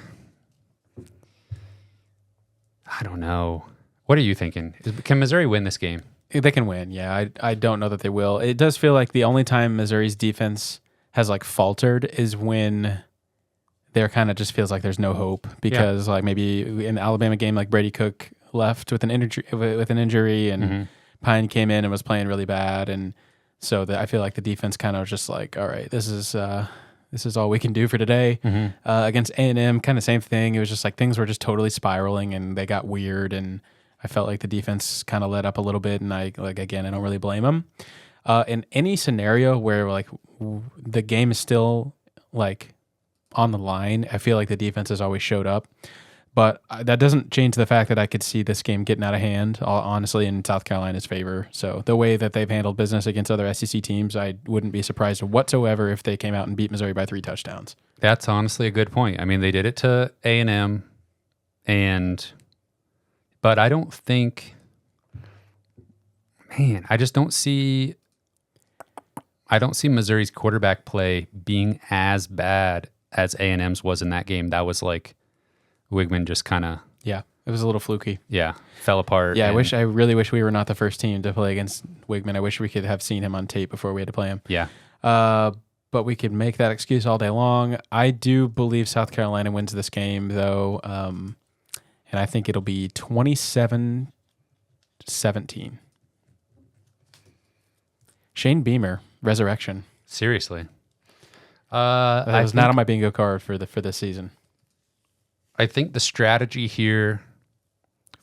I don't know. What are you thinking? Can Missouri win this game? They can win. Yeah. I don't know that they will. It does feel like the only time Missouri's defense has like faltered is when there kind of just feels like there's no hope, because like maybe in the Alabama game, like Brady Cook left with an injury and Pine came in and was playing really bad. And so I feel like the defense kind of was just like, all right, this is all we can do for today. Against A&M, kind of same thing. It was just like things were just totally spiraling and they got weird, and I felt like the defense kind of let up a little bit, and I don't really blame them. In any scenario where like the game is still like on the line, I feel like the defense has always showed up. But that doesn't change the fact that I could see this game getting out of hand, honestly, in South Carolina's favor. So the way that they've handled business against other SEC teams, I wouldn't be surprised whatsoever if they came out and beat Missouri by 3 touchdowns. That's honestly a good point. I mean, they did it to A&M, but I don't think, man, I don't see Missouri's quarterback play being as bad as A&M's was in that game. That was like Wigman just kind of, yeah, it was a little fluky. Yeah, fell apart. Yeah, I really wish we were not the first team to play against Wigman. I wish we could have seen him on tape before we had to play him. Yeah. But we could make that excuse all day long. I do believe South Carolina wins this game, though, and I think it'll be 27-17. Shane Beamer, resurrection. Seriously. That was not on my bingo card for this season. I think the strategy here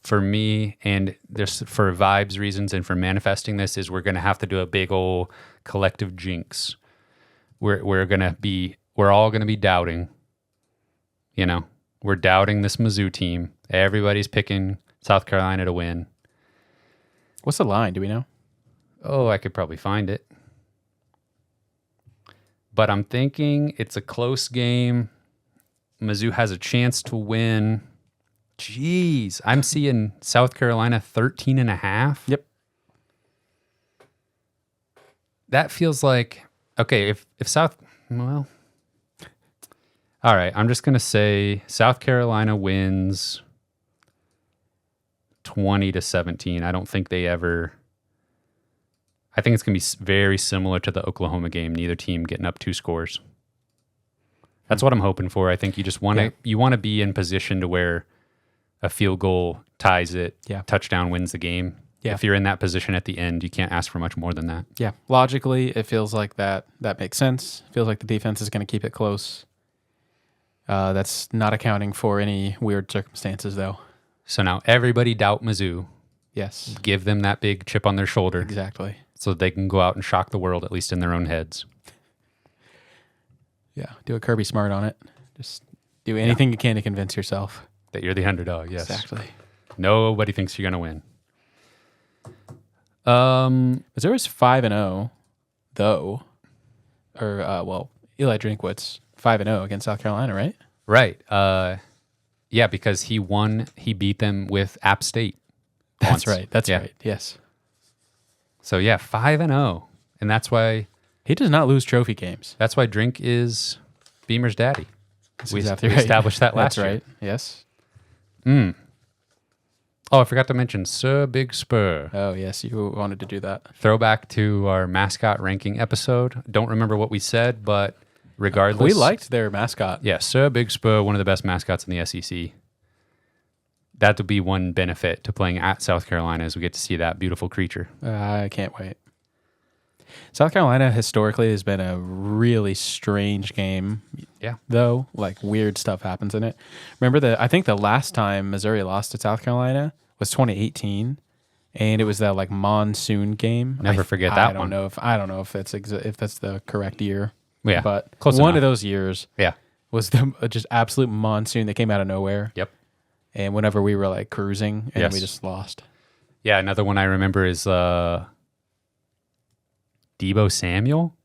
for me, and just for vibes reasons and for manifesting this, is we're going to have to do a big old collective jinx. We're all going to be doubting. You know, we're doubting this Mizzou team. Everybody's picking South Carolina to win. What's the line? Do we know? Oh, I could probably find it. But I'm thinking it's a close game. Mizzou has a chance to win. Jeez, I'm seeing South Carolina 13.5. Yep. That feels like, okay, if all right, I'm just going to say South Carolina wins 20-17. I don't think I think it's going to be very similar to the Oklahoma game, neither team getting up 2 scores. That's what I'm hoping for. I think you just want to be in position to where a field goal ties it, touchdown wins the game. Yeah. If you're in that position at the end, you can't ask for much more than that. Yeah. Logically, it feels like that makes sense. Feels like the defense is going to keep it close. That's not accounting for any weird circumstances, though. So now everybody doubt Mizzou. Yes. Give them that big chip on their shoulder. Exactly. So they can go out and shock the world, at least in their own heads. Yeah. Do a Kirby Smart on it. Just do anything you can to convince yourself that you're the underdog. Yes. Exactly. Nobody thinks you're going to win. Missouri's 5-0, though. Or Eli Drinkwitz 5-0 against South Carolina, right? Right. Yeah, because he beat them with App State. That's once. right. That's right. Yes. So yeah, 5-0. And that's why He does not lose trophy games. Drink is Beamer's daddy. We exactly right. established that last That's year. right. Yes. Oh, I forgot to mention Sir Big Spur. Oh, yes. You wanted to do that. Throwback to our mascot ranking episode. Don't remember what we said, but regardless. We liked their mascot. Yeah, Sir Big Spur, one of the best mascots in the SEC. That would be one benefit to playing at South Carolina is we get to see that beautiful creature. I can't wait. South Carolina historically has been a really strange game. Yeah. Though, like weird stuff happens in it. Remember I think the last time Missouri lost to South Carolina was 2018, and it was that like monsoon game. Never forget that I one. I don't know if that's the correct year. Yeah, but close one enough. of those years Yeah. was the just absolute monsoon that came out of nowhere. Yep. And whenever we were like cruising, and Yes. we just lost. Yeah, another one I remember is Debo Samuel.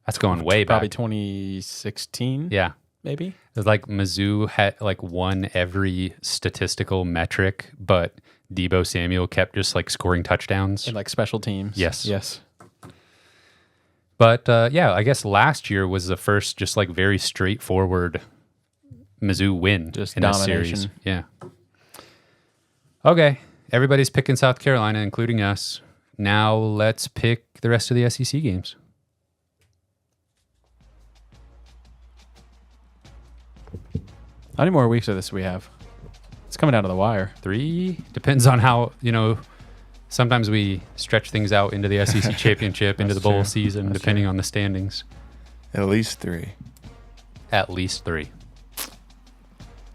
That's going way Probably back. 2016. Yeah. Maybe. It was like Mizzou had like won every statistical metric, but Debo Samuel kept just like scoring touchdowns. In like special teams. Yes. Yes. But yeah, I guess last year was the first just like very straightforward Mizzou win Just in domination. a series. Yeah. Okay. Everybody's picking South Carolina, including us. Now let's pick the rest of the SEC games. How many more weeks of this do we have? It's coming down to the wire. 3 depends on how, sometimes we stretch things out into the SEC championship, into the bowl true. season, That's depending on the standings. At least 3. At least 3.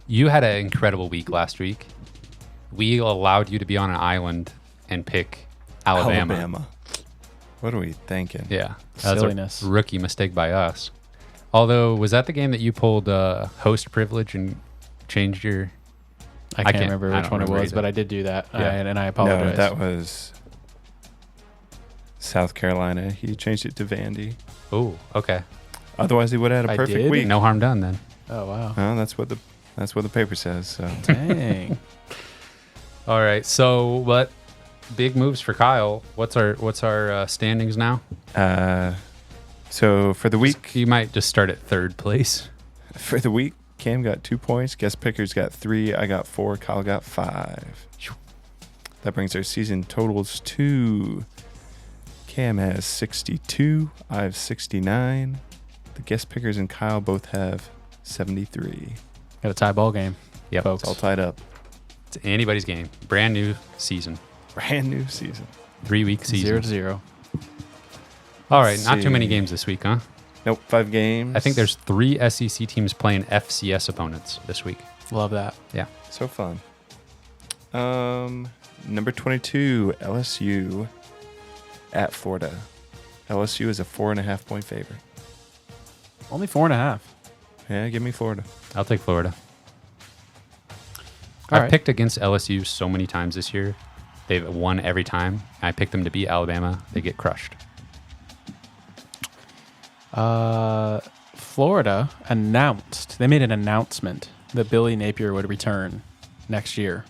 You had an incredible week last week. We allowed you to be on an island and pick Alabama. What are we thinking? Yeah. That was Silliness. a rookie mistake by us. Although, was that the game that you pulled host privilege and changed your... I can't- can't remember I which don't one it remember was, either. but I did do that. Yeah. And I No, apologize. that was South Carolina. He changed it to Vandy. Oh, okay. Otherwise, he would have had I a perfect did? week. No harm done then. Oh, wow. Well, that's what the paper says. So Dang. All right. So, what big moves for Kyle? What's our standings now? so for the week, You might just start at third place. Cam got 2 points. Guest pickers got 3. I got 4. Kyle got 5. That brings our season totals to Cam has 62. I have 69. The guest pickers and Kyle both have 73. Got a tie ball game. Yep. Folks. It's all tied up. It's anybody's game. Brand new season. Brand new season. 3-week season. 0-0. All right. Not too many see. games this week, huh? Nope, 5 games. I think there's 3 SEC teams playing FCS opponents this week. Love that. Yeah. so fun. Number 22, LSU at Florida. LSU is a 4.5 point favorite. Only 4.5. Yeah, give me Florida. I'll take Florida. All I've right. picked against LSU so many times this year. They've won every time. I picked them to beat Alabama. They get crushed. Florida announced, they made an announcement that Billy Napier would return next year.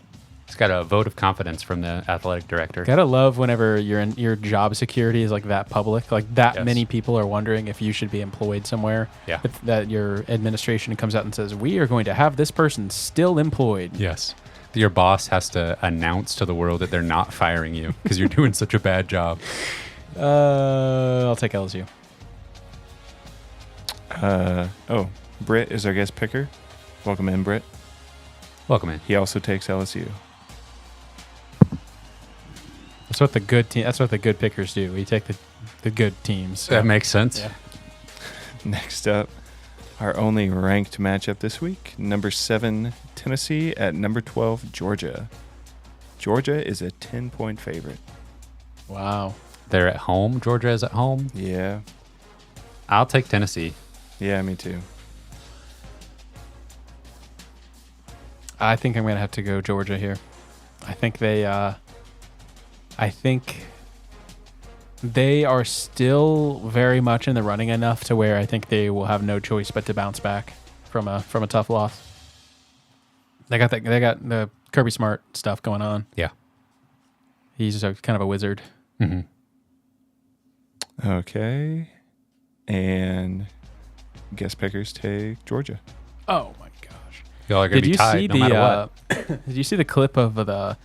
It's got a vote of confidence from the athletic director. Gotta love whenever your job security is like that public, like that Yes. many people are wondering if you should be employed somewhere. Yeah. That your administration comes out and says, we are going to have this person still employed. Yes. Your boss has to announce to the world that they're not firing you because you're doing such a bad job. I'll take LSU. Britt is our guest picker. Welcome in, Britt. Welcome in. He also takes LSU. That's what the good team. That's what the good pickers do. We take the good teams. That makes sense. Yeah. Next up, our only ranked matchup this week. Number 7, Tennessee at number 12, Georgia. Georgia is a 10-point favorite. Wow. They're at home. Georgia is at home. Yeah. I'll take Tennessee. Yeah, me too. I think I'm gonna have to go Georgia here. I think they I think they are still very much in the running enough to where I think they will have no choice but to bounce back from a tough loss. They got the Kirby Smart stuff going on. Yeah. He's kind of a wizard. Mm-hmm. Okay. And guest pickers take Georgia. Oh my gosh! Y'all are gonna be tied no matter what. Did you see the clip of the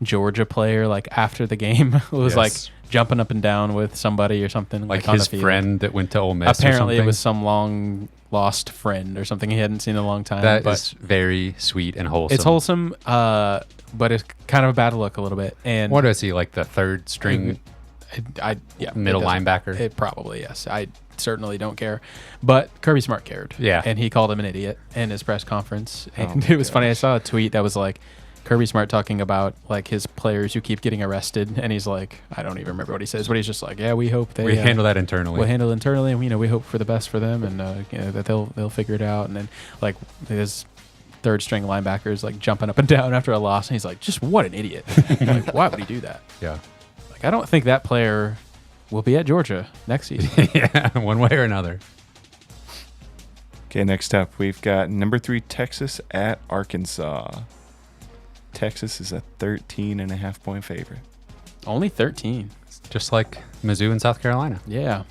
Georgia player like after the game? It was like jumping up and down with somebody or something, like on his the field. friend that went to Ole Miss. Apparently, or something. it was some long lost friend or something he hadn't seen in a long time. That but is very sweet and wholesome. it's wholesome, but it's kind of a bad look a little bit. And What is he, like the third string middle linebacker? It probably, yes. I certainly don't care. But Kirby Smart cared. Yeah. And he called him an idiot in his press conference. Oh And it was funny. I saw a tweet that was like Kirby Smart talking about like his players who keep getting arrested. And he's like, I don't even remember what he says, but he's just like, yeah, we hope they we handle that internally. We'll handle it internally, and we hope for the best for them, and that they'll figure it out. And then like his third string linebackers like jumping up and down after a loss, and he's like, just what an idiot! Like, why would he do that? Yeah. Like, I don't think that player will be at Georgia next season. Yeah, one way or another. Okay, next up, we've got number 3 Texas at Arkansas. Texas is a 13.5-point favorite. Only 13. Just like Mizzou in South Carolina. Yeah.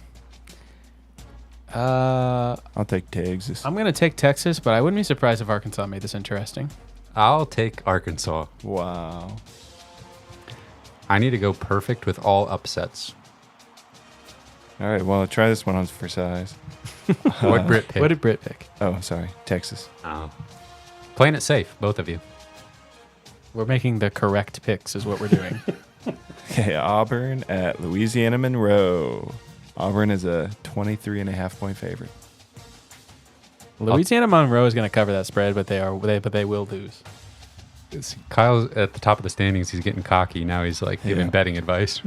I'll take Texas. I'm gonna take Texas, but I wouldn't be surprised if Arkansas made this interesting. I'll take Arkansas. Wow. I need to go perfect with all upsets. All right, well, try this one on for size. What Brit pick? What did Britt pick? Oh, sorry, Texas. Oh. Playing it safe, both of you. We're making the correct picks, is what we're doing. Okay, Auburn at Louisiana Monroe. Auburn is a 23.5-point favorite. Louisiana Monroe is going to cover that spread, but they will lose. Kyle's at the top of the standings. He's getting cocky. Now he's like giving betting advice.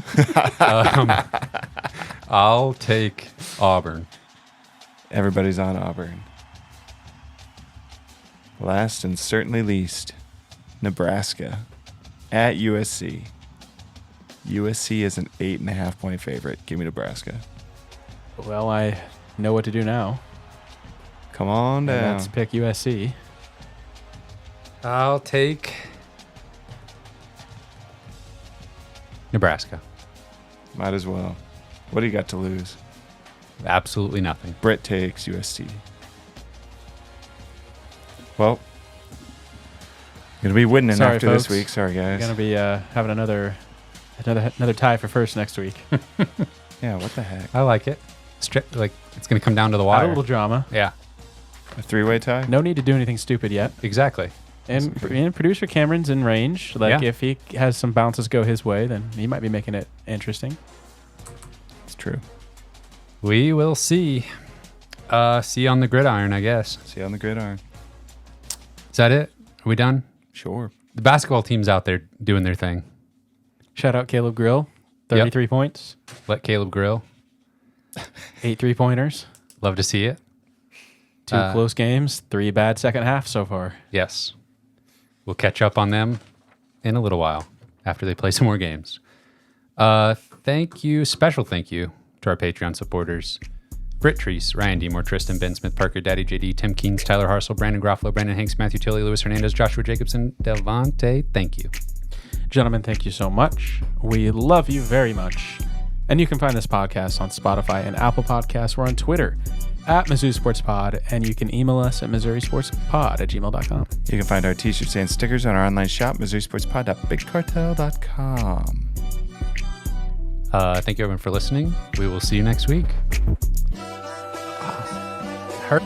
I'll take Auburn. Everybody's on Auburn. Last and certainly least, Nebraska at USC. USC is an 8.5-point favorite. Give me Nebraska. Well, I know what to do now. Come on down. And let's pick USC. I'll take Nebraska. Might as well. What do you got to lose? Absolutely nothing. Brett takes USC. Well, gonna be winning Sorry, after folks. this week. Sorry, We're guys. going to be having another tie for first next week. Yeah, what the heck? I like it. Like it's going to come down to the Add wire. a little drama. Yeah, A 3-way tie? No need to do anything stupid yet. exactly. And producer Cameron's in range. Like, if he has some bounces go his way, then he might be making it interesting. It's true. We will see. See you on the gridiron, I guess. See you on the gridiron. Is that it? Are we done? Sure. The basketball team's out there doing their thing. Shout out Caleb Grill. 33 points. Let Caleb grill. 8 3-pointers. Love to see it. 2 close games. 3 bad second half so far. Yes. We'll catch up on them in a little while after they play some more games. Thank you. Special thank you to our Patreon supporters. Britt Treese, Ryan Demore, Tristan, Ben Smith, Parker, Daddy JD, Tim Keynes, Tyler Harsel, Brandon Groffalo, Brandon Hanks, Matthew Tilley, Luis Hernandez, Joshua Jacobson, Delvante. Thank you. Gentlemen, thank you so much. We love you very much. And you can find this podcast on Spotify and Apple Podcasts. We're on Twitter at Mizzou Sports Pod, and you can email us at MissouriSportsPod@gmail.com. You can find our t-shirts and stickers on our online shop, MissouriSportsPod.BigCartel.com. Thank you everyone for listening. We will see you next week. Hurt.